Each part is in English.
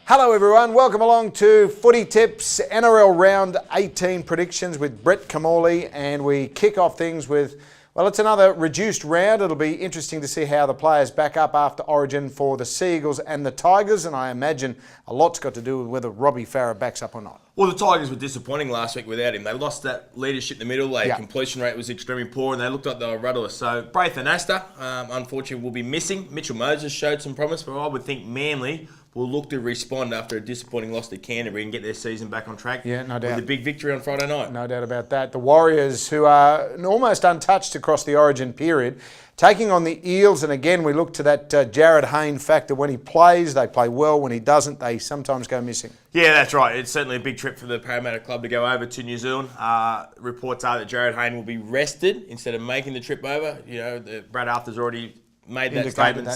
Hello everyone, welcome along to Footytips NRL Round 18 predictions with Brett Kimmorley, and we kick off things with, well, it's another reduced round. It'll be interesting to see how the players back up after Origin for the Seagulls and the Tigers, and I imagine a lot's got to do with whether Robbie Farah backs up or not. Well, the Tigers were disappointing last week without him. They lost that leadership in the middle. Their completion rate was extremely poor, and they looked like they were rudderless. So Braith and Astor, unfortunately, will be missing. Mitchell Moses showed some promise, but I would think Manly will look to respond after a disappointing loss to Canterbury and get their season back on track. Yeah, no doubt. With a big victory on Friday night. No doubt about that. The Warriors, who are almost untouched across the Origin period, taking on the Eels, and again we look to that Jared Hayne factor. When he plays, they play well. When he doesn't, they sometimes go missing. Yeah, that's right. It's certainly a big trip for the Parramatta club to go over to New Zealand. Reports are that Jared Hayne will be rested instead of making the trip over. You know, Brad Arthur's already made that statement.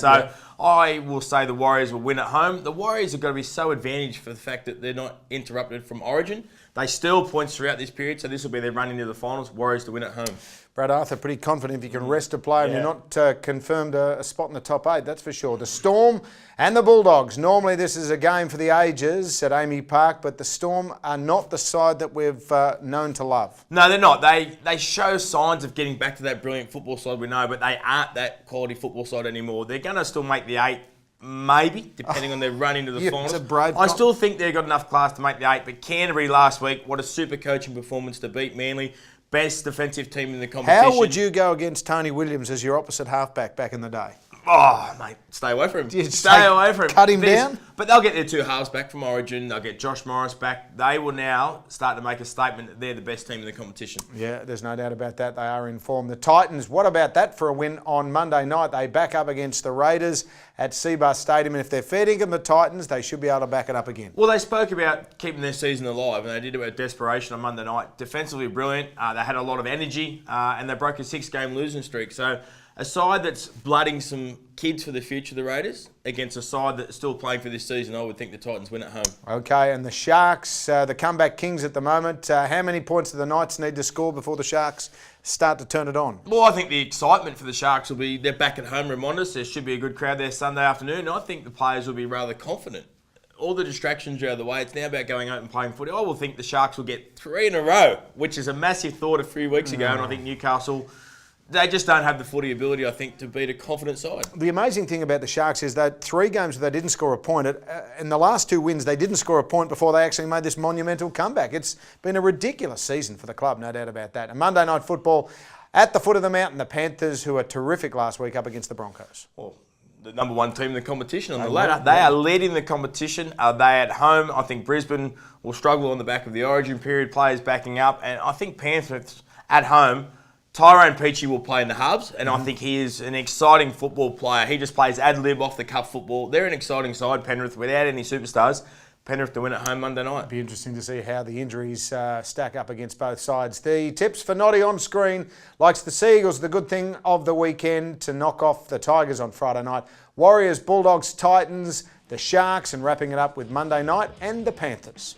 I will say the Warriors will win at home. The Warriors have got to be so advantaged for the fact that they're not interrupted from Origin. They steal points throughout this period, so this will be their run into the finals. Warriors to win at home. Brad Arthur pretty confident if you can rest a player and you're not confirmed a spot in the top 8, that's for sure. The Storm and the Bulldogs. Normally this is a game for the ages at Amy Park, but the Storm are not the side that we've known to love. No, they're not. They show signs of getting back to that brilliant football side we know, but they aren't that quality football side anymore. They're going to still make the 8. Maybe, depending on their run into the finals. I still think they've got enough class to make the 8, but Canterbury last week, what a super coaching performance to beat Manly. Best defensive team in the competition. How would you go against Tony Williams as your opposite halfback back in the day? Oh, mate, stay away from him. Stay away from him. Cut him down? But they'll get their 2 halves back from Origin. They'll get Josh Morris back. They will now start to make a statement that they're the best team in the competition. Yeah, there's no doubt about that. They are in form. The Titans, what about that for a win on Monday night? They back up against the Raiders at Seabus Stadium, and if they're fair dinkum the Titans, they should be able to back it up again. Well, they spoke about keeping their season alive, and they did it with desperation on Monday night. Defensively brilliant. They had a lot of energy, and they broke a 6-game losing streak. So a side that's blooding some kids for the future, the Raiders, against a side that's still playing for this season, I would think the Titans win at home. Okay, and the Sharks, the comeback kings at the moment. How many points do the Knights need to score before the Sharks start to turn it on? Well, I think the excitement for the Sharks will be they're back at home, remind us. There should be a good crowd there Sunday afternoon. And I think the players will be rather confident. All the distractions are out of the way. It's now about going out and playing footy. I will think the Sharks will get 3 in a row, which is a massive thought a few weeks ago, and I think Newcastle, they just don't have the footy ability, I think, to beat a confident side. The amazing thing about the Sharks is that 3 games where they didn't score a point. In the last 2 wins, they didn't score a point before they actually made this monumental comeback. It's been a ridiculous season for the club, no doubt about that. And Monday Night Football, at the foot of the mountain, the Panthers, who were terrific last week, up against the Broncos. Well, the number 1 team in the competition on the ladder. They are leading the competition. Are they at home? I think Brisbane will struggle on the back of the Origin period, players backing up. And I think Panthers at home, Tyrone Peachey will play in the hubs, and I think he is an exciting football player. He just plays ad-lib off the cuff football. They're an exciting side, Penrith, without any superstars. Penrith to win at home Monday night. It'll be interesting to see how the injuries stack up against both sides. The tips for Noddy on screen likes the Seagulls, the good thing of the weekend, to knock off the Tigers on Friday night. Warriors, Bulldogs, Titans, the Sharks, and wrapping it up with Monday night and the Panthers.